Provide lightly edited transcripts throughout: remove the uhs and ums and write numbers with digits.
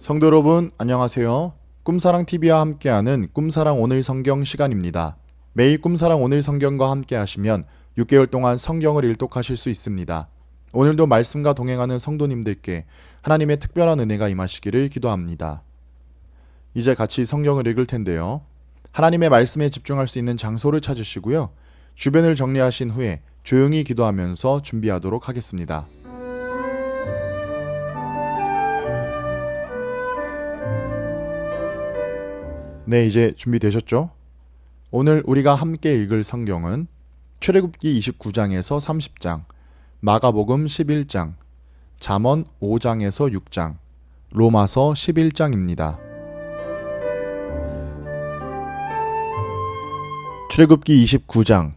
성도 여러분, 안녕하세요. 꿈사랑TV와 함께하는 꿈사랑 오늘 성경 시간입니다. 매일 꿈사랑 오늘 성경과 함께 하시면 6개월 동안 성경을 일독하실 수 있습니다. 오늘도 말씀과 동행하는 성도님들께 하나님의 특별한 은혜가 임하시기를 기도합니다. 이제 같이 성경을 읽을 텐데요. 하나님의 말씀에 집중할 수 있는 장소를 찾으시고요. 주변을 정리하신 후에 조용히 기도하면서 준비하도록 하겠습니다. 네, 이제 준비되셨죠? 오늘 우리가 함께 읽을 성경은 출애굽기 29장에서 30장, 마가복음 11장, 잠언 5장에서 6장, 로마서 11장입니다. 출애굽기 29장.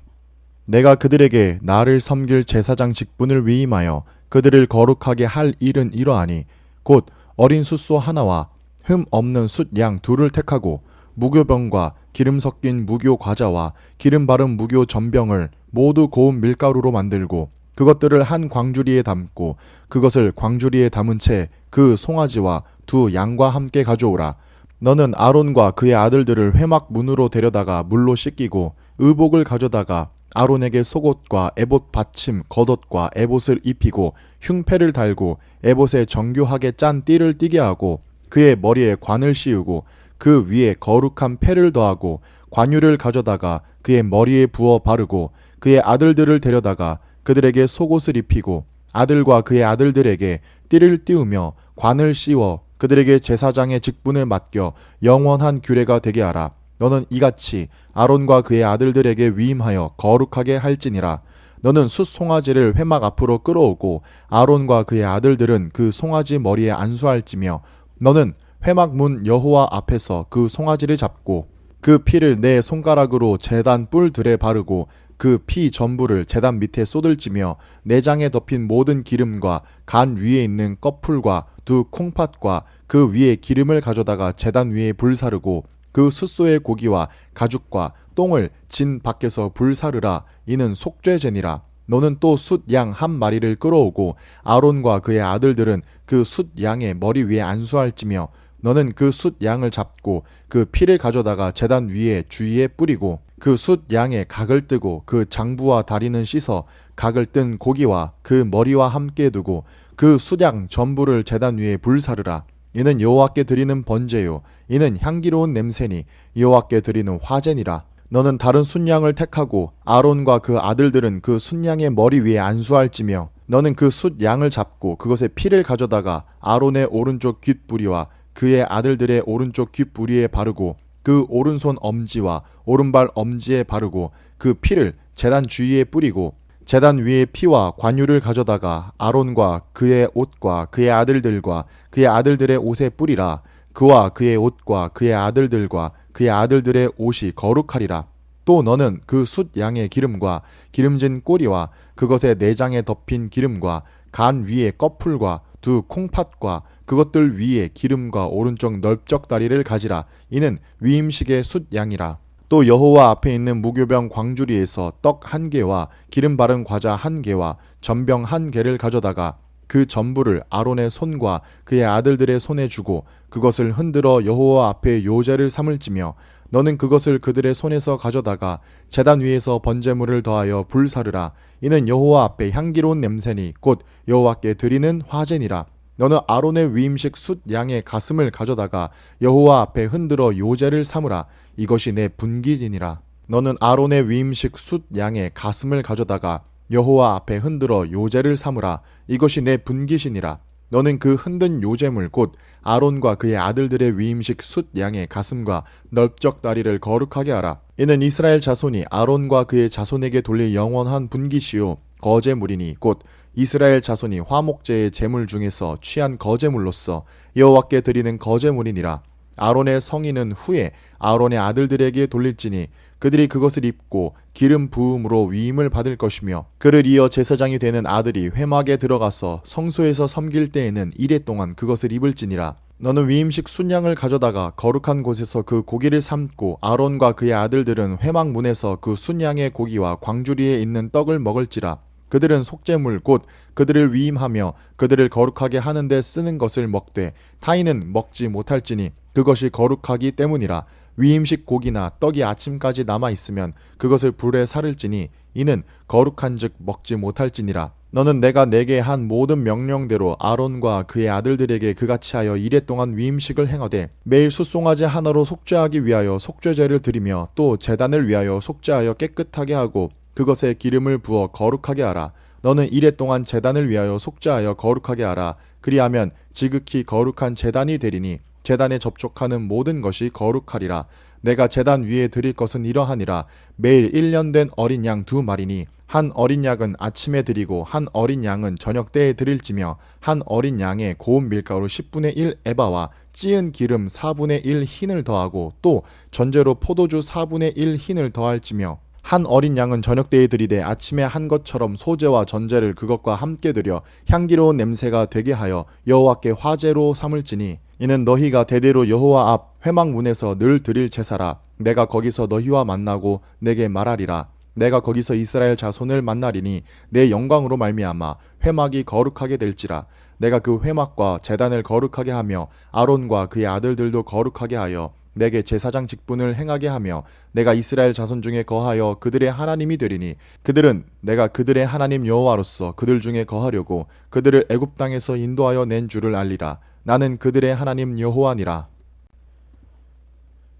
내가 그들에게 나를 섬길 제사장 직분을 위임하여 그들을 거룩하게 할 일은 이러하니 곧 어린 숫소 하나와 흠 없는 숫 양 둘을 택하고 무교병과 기름 섞인 무교 과자와 기름 바른 무교 전병을 모두 고운 밀가루로 만들고 그것들을 한 광주리에 담고 그것을 광주리에 담은 채 그 송아지와 두 양과 함께 가져오라. 너는 아론과 그의 아들들을 회막 문으로 데려다가 물로 씻기고 의복을 가져다가 아론에게 속옷과 에봇 받침 겉옷과 에봇을 입히고 흉패를 달고 에봇에 정교하게 짠 띠를 띠게 하고 그의 머리에 관을 씌우고 그 위에 거룩한 패를 더하고 관유를 가져다가 그의 머리에 부어 바르고 그의 아들들을 데려다가 그들에게 속옷을 입히고 아들과 그의 아들들에게 띠를 띄우며 관을 씌워 그들에게 제사장의 직분을 맡겨 영원한 규례가 되게 하라. 너는 이같이 아론과 그의 아들들에게 위임하여 거룩하게 할지니라. 너는 숫 송아지를 회막 앞으로 끌어오고 아론과 그의 아들들은 그 송아지 머리에 안수할지며 너는 회막 문 여호와 앞에서 그 송아지를 잡고 그 피를 내 손가락으로 제단 뿔들에 바르고 그 피 전부를 제단 밑에 쏟을지며 내장에 덮인 모든 기름과 간 위에 있는 꺼풀과 두 콩팥과 그 위에 기름을 가져다가 제단 위에 불사르고 그 숫소의 고기와 가죽과 똥을 진 밖에서 불사르라. 이는 속죄제니라. 너는 또 숫 양 한 마리를 끌어오고 아론과 그의 아들들은 그 숫 양의 머리 위에 안수할지며 너는 그 숫 양을 잡고 그 피를 가져다가 제단 위에 주위에 뿌리고 그 숫 양의 각을 뜨고 그 장부와 다리는 씻어 각을 뜬 고기와 그 머리와 함께 두고 그 숫 양 전부를 제단 위에 불사르라. 이는 여호와께 드리는 번제요 이는 향기로운 냄새니 여호와께 드리는 화제니라. 너는 다른 숫양을 택하고 아론과 그 아들들은 그 숫양의 머리 위에 안수할지며 너는 그 숫 양을 잡고 그것의 피를 가져다가 아론의 오른쪽 귓부리와 그의 아들들의 오른쪽 귓부리에 바르고 그 오른손 엄지와 오른발 엄지에 바르고 그 피를 제단 주위에 뿌리고 제단 위에 피와 관유를 가져다가 아론과 그의 옷과 그의 아들들과 그의 아들들의 옷에 뿌리라. 그와 그의 옷과 그의 아들들과 그의 아들들의 옷이 거룩하리라. 또 너는 그 숫 양의 기름과 기름진 꼬리와 그것의 내장에 덮인 기름과 간 위에 꺼풀과 두 콩팥과 그것들 위에 기름과 오른쪽 넓적 다리를 가지라. 이는 위임식의 숫 양이라. 또 여호와 앞에 있는 무교병 광주리에서 떡 한 개와 기름 바른 과자 한 개와 전병 한 개를 가져다가 그 전부를 아론의 손과 그의 아들들의 손에 주고 그것을 흔들어 여호와 앞에 요제를 삼을지며 너는 그것을 그들의 손에서 가져다가 제단 위에서 번제물을 더하여 불사르라. 이는 여호와 앞에 향기로운 냄새니 곧 여호와께 드리는 화제니라. 너는 아론의 위임식 숫 양의 가슴을 가져다가 여호와 앞에 흔들어 요제를 삼으라. 이것이 내 분기니라. 너는 아론의 위임식 숫 양의 가슴을 가져다가 여호와 앞에 흔들어 요제를 삼으라. 이것이 내 분기시니라. 너는 그 흔든 요제물 곧 아론과 그의 아들들의 위임식 숫 양의 가슴과 넓적 다리를 거룩하게 하라. 이는 이스라엘 자손이 아론과 그의 자손에게 돌릴 영원한 분기시요 거제물이니 곧 이스라엘 자손이 화목제의 제물 중에서 취한 거제물로서 여호와께 드리는 거제물이니라. 아론의 성인은 후에 아론의 아들들에게 돌릴지니 그들이 그것을 입고 기름 부음으로 위임을 받을 것이며 그를 이어 제사장이 되는 아들이 회막에 들어가서 성소에서 섬길 때에는 이레 동안 그것을 입을지니라. 너는 위임식 순양을 가져다가 거룩한 곳에서 그 고기를 삶고 아론과 그의 아들들은 회막 문에서 그 순양의 고기와 광주리에 있는 떡을 먹을지라. 그들은 속죄물 곧 그들을 위임하며 그들을 거룩하게 하는 데 쓰는 것을 먹되 타인은 먹지 못할지니 그것이 거룩하기 때문이라. 위임식 고기나 떡이 아침까지 남아 있으면 그것을 불에 사를지니 이는 거룩한즉 먹지 못할지니라. 너는 내가 내게 한 모든 명령대로 아론과 그의 아들들에게 그같이 하여 이레 동안 위임식을 행하되 매일 숫송아지 하나로 속죄하기 위하여 속죄제를 드리며 또 제단을 위하여 속죄하여 깨끗하게 하고 그것에 기름을 부어 거룩하게 하라. 너는 이레 동안 제단을 위하여 속죄하여 거룩하게 하라. 그리하면 지극히 거룩한 제단이 되리니 제단에 접촉하는 모든 것이 거룩하리라. 내가 제단 위에 드릴 것은 이러하니라. 매일 1년 된 어린 양 2마리니 한 어린 양은 아침에 드리고 한 어린 양은 저녁 때에 드릴지며 한 어린 양에 고운 밀가루 10분의 1 에바와 찌은 기름 4분의 1 흰을 더하고 또 전제로 포도주 4분의 1 흰을 더할지며 한 어린 양은 저녁 때에 드리되 아침에 한 것처럼 소제와 전제를 그것과 함께 드려 향기로운 냄새가 되게 하여 여호와께 화제로 삼을지니 이는 너희가 대대로 여호와 앞 회막문에서 늘 드릴 제사라. 내가 거기서 너희와 만나고 내게 말하리라. 내가 거기서 이스라엘 자손을 만나리니 내 영광으로 말미암아 회막이 거룩하게 될지라. 내가 그 회막과 제단을 거룩하게 하며 아론과 그의 아들들도 거룩하게 하여 내게 제사장 직분을 행하게 하며 내가 이스라엘 자손 중에 거하여 그들의 하나님이 되리니 그들은 내가 그들의 하나님 여호와로서 그들 중에 거하려고 그들을 애굽 땅에서 인도하여 낸 줄을 알리라. 나는 그들의 하나님 여호와니라.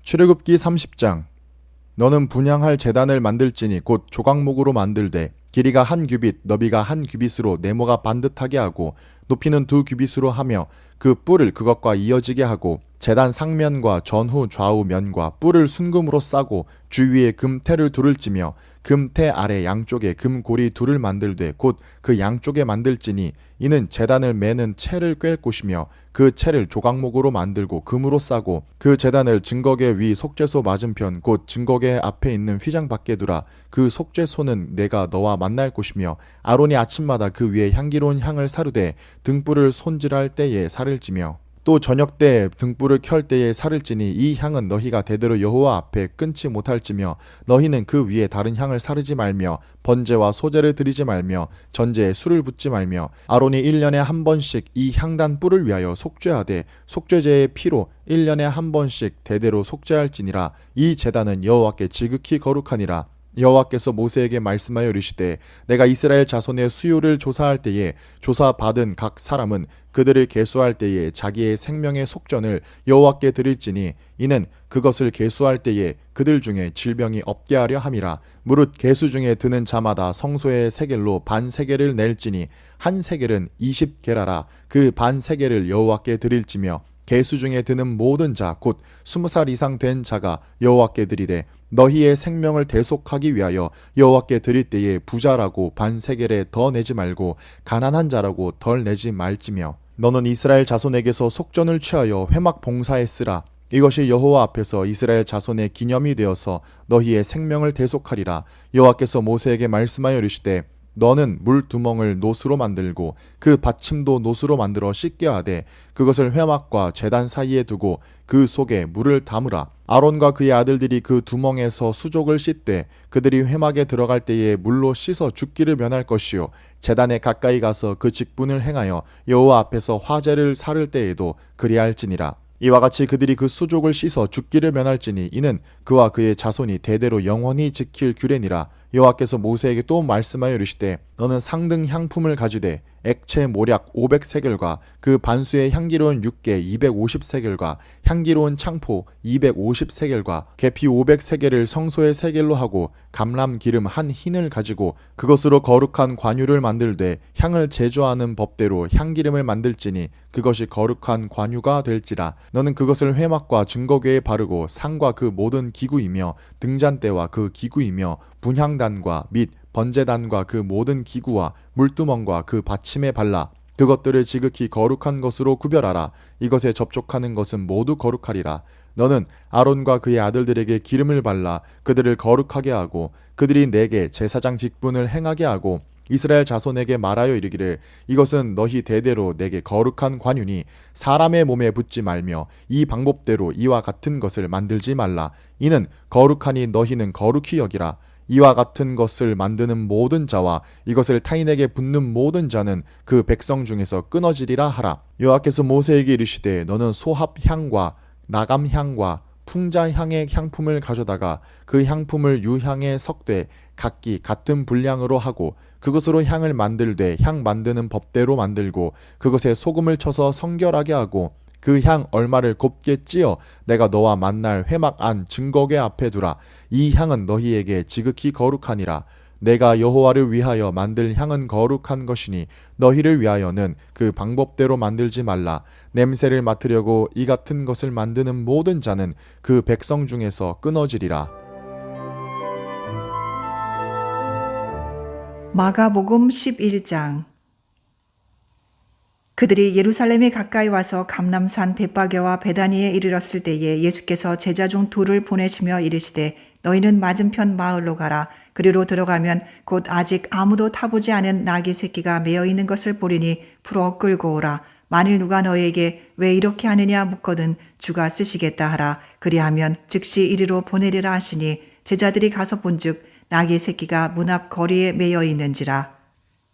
출애굽기 30장. 너는 분향할 제단을 만들지니 곧 조각목으로 만들되 길이가 1규빗 너비가 1규빗으로 네모가 반듯하게 하고 높이는 2규빗으로 하며 그 뿔을 그것과 이어지게 하고 제단 상면과 전후 좌우 면과 뿔을 순금으로 싸고 주위에 금테를 둘을 찌며 금테 아래 양쪽에 금고리 둘을 만들되 곧 그 양쪽에 만들지니 이는 제단을 매는 채를 꿰 곳이며 그 채를 조각목으로 만들고 금으로 싸고 그 제단을 증거계 위 속죄소 맞은편 곧 증거계 앞에 있는 휘장 밖에 두라. 그 속죄소는 내가 너와 만날 곳이며 아론이 아침마다 그 위에 향기로운 향을 사르되 등불을 손질할 때에 살을 찌며 또 저녁 때 등불을 켤 때에 살을 찌니 이 향은 너희가 대대로 여호와 앞에 끊지 못할지며 너희는 그 위에 다른 향을 사르지 말며 번제와 소제를 드리지 말며 전제에 술을 붓지 말며 아론이 1년에 한 번씩 이 향단 뿔을 위하여 속죄하되 속죄제의 피로 1년에 한 번씩 대대로 속죄할지니라. 이 제단은 여호와께 지극히 거룩하니라. 여호와께서 모세에게 말씀하여 이르시되 내가 이스라엘 자손의 수요를 조사할 때에 조사받은 각 사람은 그들을 계수할 때에 자기의 생명의 속전을 여호와께 드릴지니 이는 그것을 계수할 때에 그들 중에 질병이 없게 하려 함이라. 무릇 계수 중에 드는 자마다 성소의 세겔로 반 세겔을 낼지니 한 세겔은 20게라라. 그 반 세겔을 여호와께 드릴지며 계수 중에 드는 모든 자 곧 20살 이상 된 자가 여호와께 드리되 너희의 생명을 대속하기 위하여 여호와께 드릴 때에 부자라고 반 세겔에 더 내지 말고 가난한 자라고 덜 내지 말지며 너는 이스라엘 자손에게서 속전을 취하여 회막 봉사에 쓰라. 이것이 여호와 앞에서 이스라엘 자손의 기념이 되어서 너희의 생명을 대속하리라. 여호와께서 모세에게 말씀하여 이르시되 너는 물두멍을 노수로 만들고 그 받침도 노수로 만들어 씻게 하되 그것을 회막과 제단 사이에 두고 그 속에 물을 담으라. 아론과 그의 아들들이 그 두멍에서 수족을 씻되 그들이 회막에 들어갈 때에 물로 씻어 죽기를 면할 것이요 제단에 가까이 가서 그 직분을 행하여 여호와 앞에서 화제를 사를 때에도 그리할지니라. 이와 같이 그들이 그 수족을 씻어 죽기를 면할지니 이는 그와 그의 자손이 대대로 영원히 지킬 규례니라. 여호와께서 모세에게 또 말씀하여 이르시되 너는 상등 향품을 가지되 액체 모략 500세겔과 그 반수의 향기로운 육개 250세겔과 향기로운 창포 250세겔과 계피 500세겔을 성소의 세겔로 하고 감람 기름 한 흰을 가지고 그것으로 거룩한 관유를 만들되 향을 제조하는 법대로 향기름을 만들지니 그것이 거룩한 관유가 될지라. 너는 그것을 회막과 증거궤에 바르고 상과 그 모든 기구이며 등잔대와 그 기구이며 분향단과 및 번제단과 그 모든 기구와 물두멍과 그 받침에 발라 그것들을 지극히 거룩한 것으로 구별하라. 이것에 접촉하는 것은 모두 거룩하리라. 너는 아론과 그의 아들들에게 기름을 발라 그들을 거룩하게 하고 그들이 내게 제사장 직분을 행하게 하고 이스라엘 자손에게 말하여 이르기를 이것은 너희 대대로 내게 거룩한 관유니 사람의 몸에 붙지 말며 이 방법대로 이와 같은 것을 만들지 말라. 이는 거룩하니 너희는 거룩히 여기라. 이와 같은 것을 만드는 모든 자와 이것을 타인에게 붓는 모든 자는 그 백성 중에서 끊어지리라 하라. 여호와께서 모세에게 이르시되 너는 소합향과 나감향과 풍자향의 향품을 가져다가 그 향품을 유향에 섞되 각기 같은 분량으로 하고 그것으로 향을 만들되 향 만드는 법대로 만들고 그것에 소금을 쳐서 성결하게 하고 그 향 얼마를 곱게 찌어 내가 너와 만날 회막 안 증거궤 앞에 두라. 이 향은 너희에게 지극히 거룩하니라. 내가 여호와를 위하여 만들 향은 거룩한 것이니 너희를 위하여는 그 방법대로 만들지 말라. 냄새를 맡으려고 이 같은 것을 만드는 모든 자는 그 백성 중에서 끊어지리라. 마가복음 11장. 그들이 예루살렘에 가까이 와서 감람산 벳바게와 베다니에 이르렀을 때에 예수께서 제자 중 둘을 보내시며 이르시되 너희는 맞은편 마을로 가라. 그리로 들어가면 곧 아직 아무도 타보지 않은 나귀 새끼가 매어 있는 것을 보리니 풀어 끌고 오라. 만일 누가 너희에게 왜 이렇게 하느냐 묻거든 주가 쓰시겠다 하라. 그리하면 즉시 이리로 보내리라 하시니 제자들이 가서 본즉 나귀 새끼가 문 앞 거리에 매여 있는지라.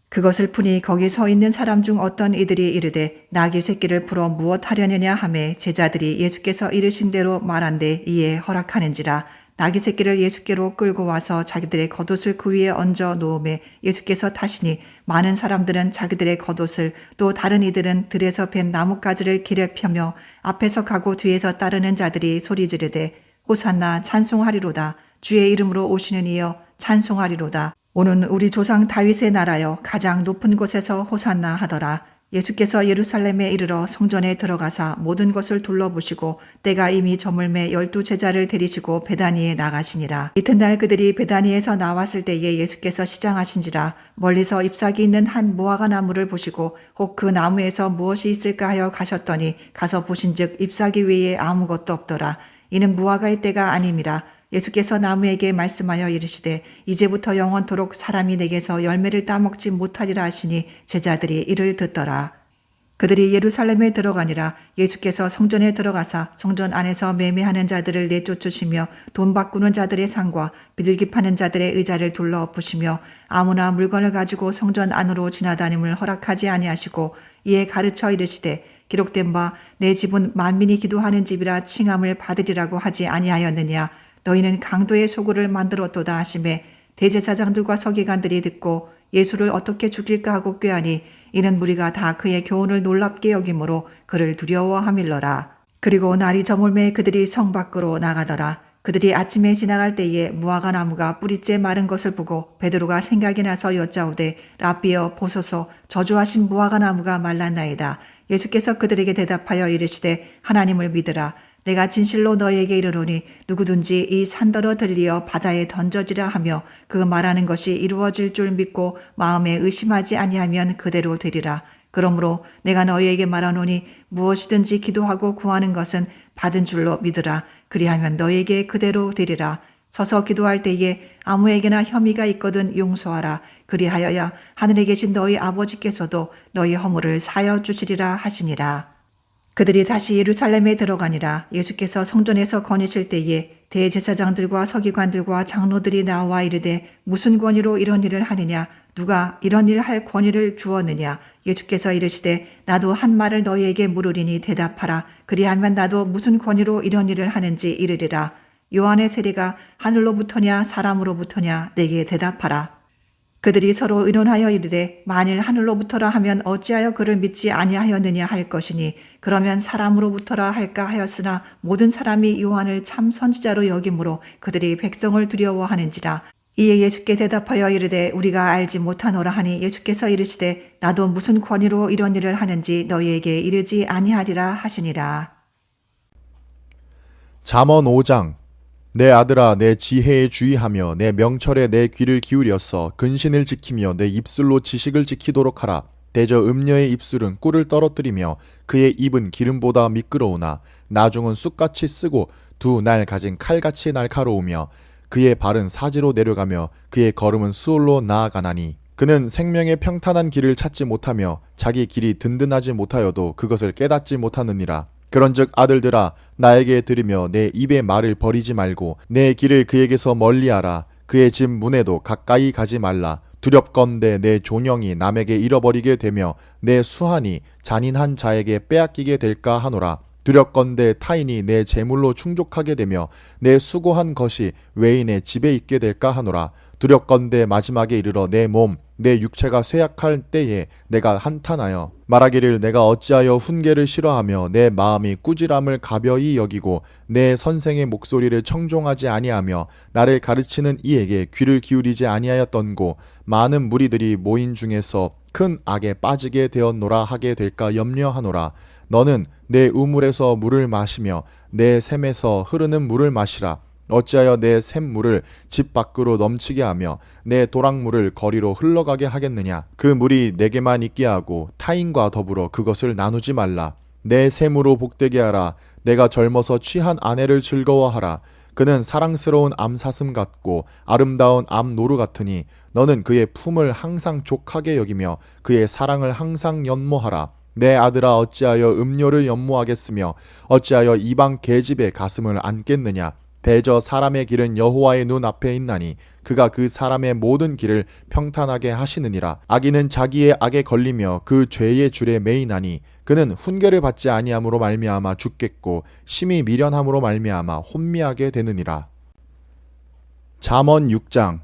그것을 푸니 거기 서 있는 사람 중 어떤 이들이 이르되 나귀 새끼를 풀어 무엇 하려느냐 하매 제자들이 예수께서 이르신 대로 말한데 이에 허락하는지라. 나귀 새끼를 예수께로 끌고 와서 자기들의 겉옷을 그 위에 얹어 놓음에 예수께서 타시니 많은 사람들은 자기들의 겉옷을 또 다른 이들은 들에서 벤 나뭇가지를 길에 펴며 앞에서 가고 뒤에서 따르는 자들이 소리 지르되 호산나 찬송하리로다. 주의 이름으로 오시는 이여 찬송하리로다. 오는 우리 조상 다윗의 나라여 가장 높은 곳에서 호산나 하더라. 예수께서 예루살렘에 이르러 성전에 들어가사 모든 것을 둘러보시고 때가 이미 저물매 12 제자를 데리시고 베다니에 나가시니라. 이튿날 그들이 베다니에서 나왔을 때에 예수께서 시장하신지라. 멀리서 잎사귀 있는 한 무화과 나무를 보시고 혹 그 나무에서 무엇이 있을까 하여 가셨더니 가서 보신즉 잎사귀 외에 아무것도 없더라. 이는 무화과의 때가 아님이라. 예수께서 나무에게 말씀하여 이르시되 이제부터 영원토록 사람이 내게서 열매를 따먹지 못하리라 하시니 제자들이 이를 듣더라. 그들이 예루살렘에 들어가니라. 예수께서 성전에 들어가사 성전 안에서 매매하는 자들을 내쫓으시며 돈 바꾸는 자들의 상과 비둘기 파는 자들의 의자를 둘러 엎으시며 아무나 물건을 가지고 성전 안으로 지나다님을 허락하지 아니하시고 이에 가르쳐 이르시되 기록된 바 내 집은 만민이 기도하는 집이라 칭함을 받으리라고 하지 아니하였느냐. 너희는 강도의 소굴을 만들었도다 하시매 대제사장들과 서기관들이 듣고 예수를 어떻게 죽일까 하고 꾀하니 이는 무리가 다 그의 교훈을 놀랍게 여김으로 그를 두려워함일러라. 그리고 날이 저물매 그들이 성 밖으로 나가더라. 그들이 아침에 지나갈 때에 무화과 나무가 뿌리째 마른 것을 보고 베드로가 생각이 나서 여짜오되 랍비여 보소서 저주하신 무화과 나무가 말랐나이다. 예수께서 그들에게 대답하여 이르시되 하나님을 믿으라. 내가 진실로 너희에게 이르노니 누구든지 이 산더러 들리어 바다에 던져지라 하며 그 말하는 것이 이루어질 줄 믿고 마음에 의심하지 아니하면 그대로 되리라. 그러므로 내가 너희에게 말하노니 무엇이든지 기도하고 구하는 것은 받은 줄로 믿으라. 그리하면 너희에게 그대로 되리라. 서서 기도할 때에 아무에게나 혐의가 있거든 용서하라. 그리하여야 하늘에 계신 너희 아버지께서도 너희 허물을 사여 주시리라 하시니라. 그들이 다시 예루살렘에 들어가니라. 예수께서 성전에서 거니실 때에 대제사장들과 서기관들과 장로들이 나와 이르되 무슨 권위로 이런 일을 하느냐? 누가 이런 일을 할 권위를 주었느냐? 예수께서 이르시되 나도 한 말을 너희에게 물으리니 대답하라. 그리하면 나도 무슨 권위로 이런 일을 하는지 이르리라. 요한의 세례가 하늘로부터냐 사람으로부터냐 내게 대답하라. 그들이 서로 의논하여 이르되 만일 하늘로부터라 하면 어찌하여 그를 믿지 아니하였느냐 할 것이니 그러면 사람으로부터라 할까 하였으나 모든 사람이 요한을 참 선지자로 여김으로 그들이 백성을 두려워하는지라. 이에 예수께 대답하여 이르되 우리가 알지 못하노라 하니 예수께서 이르시되 나도 무슨 권위로 이런 일을 하는지 너희에게 이르지 아니하리라 하시니라. 잠언 5장. 내 아들아 내 지혜에 주의하며 내 명철에 내 귀를 기울여서 근신을 지키며 내 입술로 지식을 지키도록 하라. 대저 음녀의 입술은 꿀을 떨어뜨리며 그의 입은 기름보다 미끄러우나 나중은 쑥같이 쓰고 두 날 가진 칼같이 날카로우며 그의 발은 사지로 내려가며 그의 걸음은 수월로 나아가나니 그는 생명의 평탄한 길을 찾지 못하며 자기 길이 든든하지 못하여도 그것을 깨닫지 못하느니라. 그런즉 아들들아 나에게 들으며 내 입의 말을 버리지 말고 내 길을 그에게서 멀리하라. 그의 집 문에도 가까이 가지 말라. 두렵건대 내 존영이 남에게 잃어버리게 되며 내 수한이 잔인한 자에게 빼앗기게 될까 하노라. 두렵건대 타인이 내 재물로 충족하게 되며 내 수고한 것이 외인의 집에 있게 될까 하노라. 두렵건대 마지막에 이르러 내 몸, 내 육체가 쇠약할 때에 내가 한탄하여 말하기를 내가 어찌하여 훈계를 싫어하며 내 마음이 꾸지람을 가벼이 여기고 내 선생의 목소리를 청종하지 아니하며 나를 가르치는 이에게 귀를 기울이지 아니하였던고 많은 무리들이 모인 중에서 큰 악에 빠지게 되었노라 하게 될까 염려하노라. 너는 내 우물에서 물을 마시며 내 샘에서 흐르는 물을 마시라. 어찌하여 내 샘물을 집 밖으로 넘치게 하며 내 도랑물을 거리로 흘러가게 하겠느냐. 그 물이 내게만 있게 하고 타인과 더불어 그것을 나누지 말라. 내 샘으로 복되게 하라. 내가 젊어서 취한 아내를 즐거워하라. 그는 사랑스러운 암사슴 같고 아름다운 암노루 같으니 너는 그의 품을 항상 족하게 여기며 그의 사랑을 항상 연모하라. 내 아들아 어찌하여 음료를 연모하겠으며 어찌하여 이방 계집의 가슴을 안겠느냐. 대저 사람의 길은 여호와의 눈 앞에 있나니 그가 그 사람의 모든 길을 평탄하게 하시느니라. 악인은 자기의 악에 걸리며 그 죄의 줄에 매이나니 그는 훈계를 받지 아니함으로 말미암아 죽겠고 심히 미련함으로 말미암아 혼미하게 되느니라. 잠언 6장.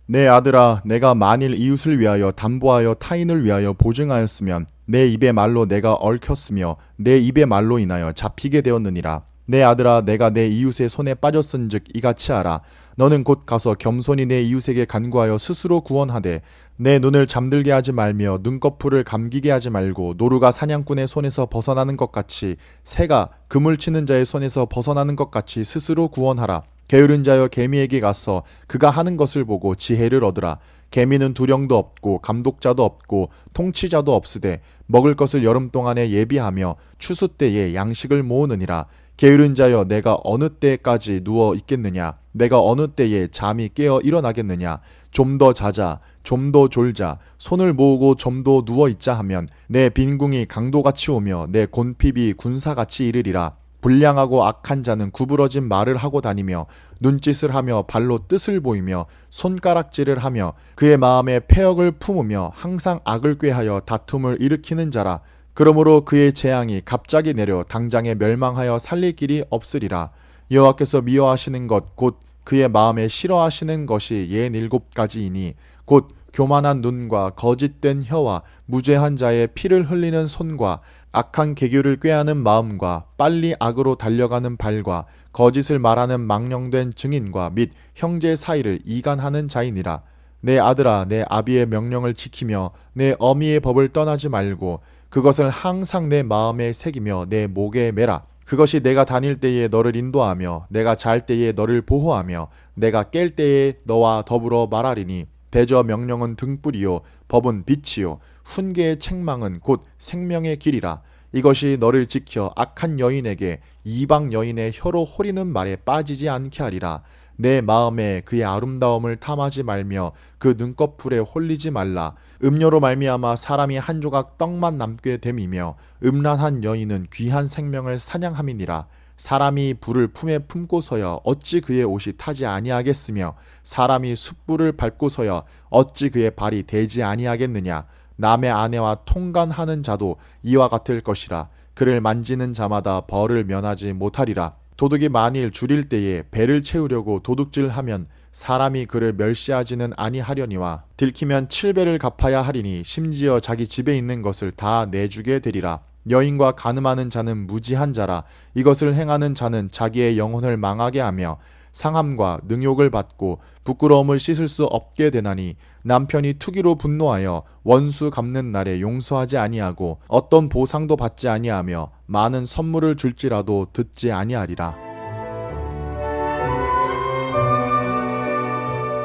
내 아들아 내가 만일 이웃을 위하여 담보하여 타인을 위하여 보증하였으면 내 입의 말로 내가 얽혔으며 내 입의 말로 인하여 잡히게 되었느니라. 내 아들아 내가 내 이웃의 손에 빠졌은즉 이같이 하라. 너는 곧 가서 겸손히 내 이웃에게 간구하여 스스로 구원하되 내 눈을 잠들게 하지 말며 눈꺼풀을 감기게 하지 말고 노루가 사냥꾼의 손에서 벗어나는 것 같이 새가 그물 치는 자의 손에서 벗어나는 것 같이 스스로 구원하라. 게으른 자여 개미에게 가서 그가 하는 것을 보고 지혜를 얻으라. 개미는 두령도 없고 감독자도 없고 통치자도 없으되 먹을 것을 여름 동안에 예비하며 추수 때에 양식을 모으느니라. 게으른 자여 내가 어느 때까지 누워 있겠느냐. 내가 어느 때에 잠이 깨어 일어나겠느냐. 좀 더 자자, 좀 더 졸자, 손을 모으고 좀 더 누워 있자 하면 내 빈궁이 강도같이 오며 내 곤핍이 군사같이 이르리라. 불량하고 악한 자는 구부러진 말을 하고 다니며 눈짓을 하며 발로 뜻을 보이며 손가락질을 하며 그의 마음에 패역을 품으며 항상 악을 꾀하여 다툼을 일으키는 자라. 그러므로 그의 재앙이 갑자기 내려 당장에 멸망하여 살릴 길이 없으리라. 여호와께서 미워하시는 것 곧 그의 마음에 싫어하시는 것이 67가지이니 곧 교만한 눈과 거짓된 혀와 무죄한 자의 피를 흘리는 손과 악한 계교를 꾀하는 마음과 빨리 악으로 달려가는 발과 거짓을 말하는 망령된 증인과 및 형제 사이를 이간하는 자이니라. 내 아들아 내 아비의 명령을 지키며 내 어미의 법을 떠나지 말고 그것을 항상 내 마음에 새기며 내 목에 매라. 그것이 내가 다닐 때에 너를 인도하며 내가 잘 때에 너를 보호하며 내가 깰 때에 너와 더불어 말하리니 대저 명령은 등불이요 법은 빛이요 훈계의 책망은 곧 생명의 길이라. 이것이 너를 지켜 악한 여인에게 이방 여인의 혀로 호리는 말에 빠지지 않게 하리라. 내 마음에 그의 아름다움을 탐하지 말며 그 눈꺼풀에 홀리지 말라. 음료로 말미암아 사람이 한 조각 떡만 남게 됨이며 음란한 여인은 귀한 생명을 사냥함이니라. 사람이 불을 품에 품고서야 어찌 그의 옷이 타지 아니하겠으며 사람이 숯불을 밟고서야 어찌 그의 발이 대지 아니하겠느냐. 남의 아내와 통간하는 자도 이와 같을 것이라. 그를 만지는 자마다 벌을 면하지 못하리라. 도둑이 만일 줄일 때에 배를 채우려고 도둑질하면 사람이 그를 멸시하지는 아니하려니와 들키면 7배를 갚아야 하리니 심지어 자기 집에 있는 것을 다 내주게 되리라. 여인과 간음하는 자는 무지한 자라. 이것을 행하는 자는 자기의 영혼을 망하게 하며 상함과 능욕을 받고 부끄러움을 씻을 수 없게 되나니 남편이 투기로 분노하여 원수 갚는 날에 용서하지 아니하고 어떤 보상도 받지 아니하며 많은 선물을 줄지라도 듣지 아니하리라.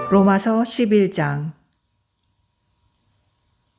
로마서 11장.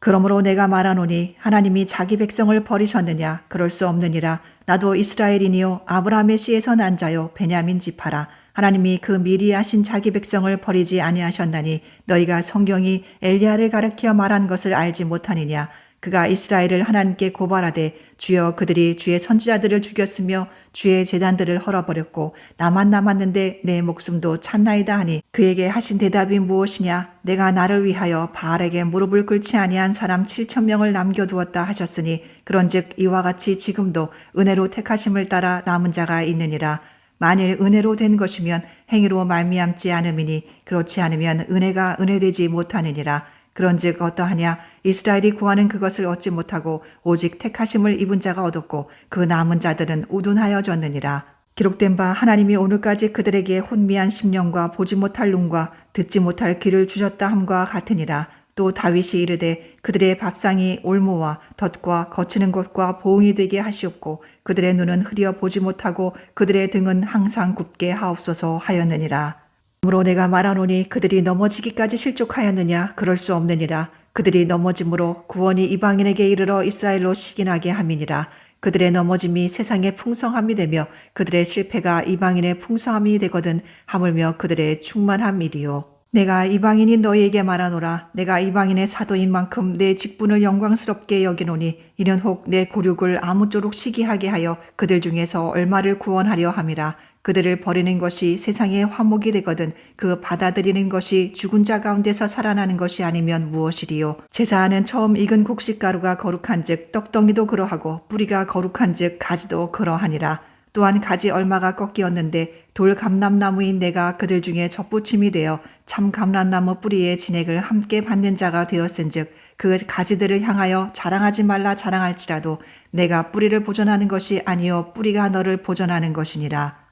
그러므로 내가 말하노니 하나님이 자기 백성을 버리셨느냐? 그럴 수 없느니라. 나도 이스라엘이니요 아브라함의 씨에서 난 자요 베냐민 지파라. 하나님이 그 미리 하신 자기 백성을 버리지 아니하셨나니 너희가 성경이 엘리야를 가리켜 말한 것을 알지 못하느냐? 그가 이스라엘을 하나님께 고발하되 주여 그들이 주의 선지자들을 죽였으며 주의 제단들을 헐어버렸고 나만 남았는데 내 목숨도 찾나이다 하니 그에게 하신 대답이 무엇이냐 내가 나를 위하여 바알에게 무릎을 꿇지 아니한 사람 7,000명을 남겨두었다 하셨으니 그런즉 이와 같이 지금도 은혜로 택하심을 따라 남은 자가 있느니라. 만일 은혜로 된 것이면 행위로 말미암지 않음이니 그렇지 않으면 은혜가 은혜되지 못하느니라. 그런즉 어떠하냐 이스라엘이 구하는 그것을 얻지 못하고 오직 택하심을 입은 자가 얻었고 그 남은 자들은 우둔하여졌느니라. 기록된 바 하나님이 오늘까지 그들에게 혼미한 심령과 보지 못할 눈과 듣지 못할 귀를 주셨다 함과 같으니라. 또 다윗이 이르되 그들의 밥상이 올무와 덫과 거치는 것과 보응이 되게 하시옵고 그들의 눈은 흐려 보지 못하고 그들의 등은 항상 굽게 하옵소서 하였느니라. 그러므로 내가 말하노니 그들이 넘어지기까지 실족하였느냐 그럴 수 없느니라. 그들이 넘어짐으로 구원이 이방인에게 이르러 이스라엘로 식인하게 함이니라. 그들의 넘어짐이 세상의 풍성함이 되며 그들의 실패가 이방인의 풍성함이 되거든 하물며 그들의 충만함이리요. 내가 이방인이 너희에게 말하노라. 내가 이방인의 사도인 만큼 내 직분을 영광스럽게 여기노니 이는 혹 내 고륙을 아무쪼록 시기하게 하여 그들 중에서 얼마를 구원하려 함이라. 그들을 버리는 것이 세상의 화목이 되거든 그 받아들이는 것이 죽은 자 가운데서 살아나는 것이 아니면 무엇이리요. 제사하는 처음 익은 곡식가루가 거룩한즉 떡덩이도 그러하고 뿌리가 거룩한즉 가지도 그러하니라. 또한 가지 얼마가 꺾이었는데 돌 감람나무인 내가 그들 중에 접붙임이 되어 참 감람나무 뿌리의 진액을 함께 받는 자가 되었은즉 그 가지들을 향하여 자랑하지 말라 자랑할지라도 내가 뿌리를 보존하는 것이 아니요 뿌리가 너를 보존하는 것이니라.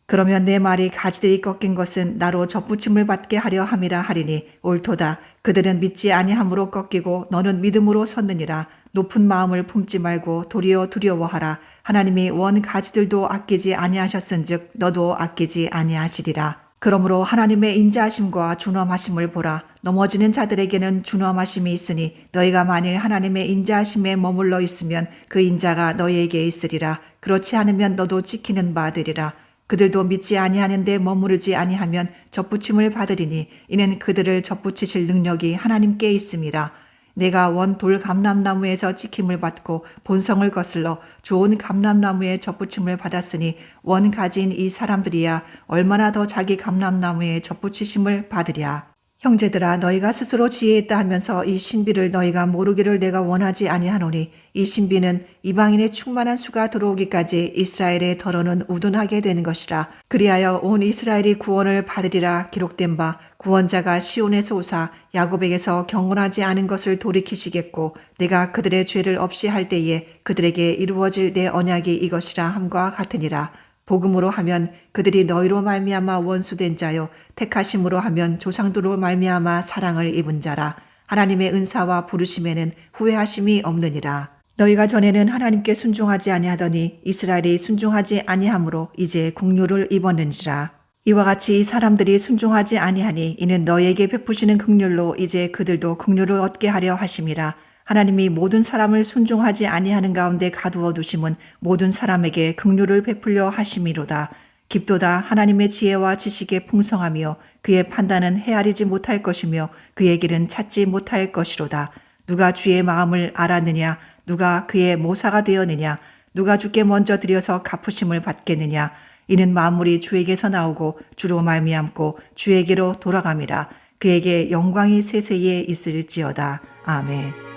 그러면 내 말이 가지들이 꺾인 것은 나로 접붙임을 받게 하려 함이라 하리니 옳도다. 그들은 믿지 아니함으로 꺾이고 너는 믿음으로 섰느니라. 높은 마음을 품지 말고 도리어 두려워하라. 하나님이 원 가지들도 아끼지 아니하셨은즉 너도 아끼지 아니하시리라. 그러므로 하나님의 인자하심과 준엄하심을 보라. 넘어지는 자들에게는 준엄하심이 있으니 너희가 만일 하나님의 인자하심에 머물러 있으면 그 인자가 너희에게 있으리라. 그렇지 않으면 너도 지키는 바 되리라. 그들도 믿지 아니하는데 머무르지 아니하면 접붙임을 받으리니 이는 그들을 접붙이실 능력이 하나님께 있음이라. 내가 원 돌 감람나무에서 찍힘을 받고 본성을 거슬러 좋은 감람나무에 접붙임을 받았으니 원 가지인 이 사람들이야 얼마나 더 자기 감람나무에 접붙이심을 받으랴. 형제들아 너희가 스스로 지혜있다 하면서 이 신비를 너희가 모르기를 내가 원하지 아니하노니 이 신비는 이방인의 충만한 수가 들어오기까지 이스라엘의 더러는 우둔하게 되는 것이라. 그리하여 온 이스라엘이 구원을 받으리라. 기록된 바 구원자가 시온에서 오사 야곱에게서 경건하지 않은 것을 돌이키시겠고 내가 그들의 죄를 없이 할 때에 그들에게 이루어질 내 언약이 이것이라 함과 같으니라. 복음으로 하면 그들이 너희로 말미암아 원수된 자요 택하심으로 하면 조상들로 말미암아 사랑을 입은 자라. 하나님의 은사와 부르심에는 후회하심이 없느니라. 너희가 전에는 하나님께 순종하지 아니하더니 이스라엘이 순종하지 아니하므로 이제 긍휼을 입었는지라. 이와 같이 이 사람들이 순종하지 아니하니 이는 너희에게 베푸시는 긍휼로 이제 그들도 긍휼을 얻게 하려 하심이라. 하나님이 모든 사람을 순종하지 아니하는 가운데 가두어 두심은 모든 사람에게 긍휼을 베풀려 하심이로다. 깊도다 하나님의 지혜와 지식의 풍성하며 그의 판단은 헤아리지 못할 것이며 그의 길은 찾지 못할 것이로다. 누가 주의 마음을 알았느냐? 누가 그의 모사가 되었느냐? 누가 주께 먼저 드려서 갚으심을 받겠느냐? 이는 만물이 주에게서 나오고 주로 말미암고 주에게로 돌아감이라. 그에게 영광이 세세에 있을지어다. 아멘.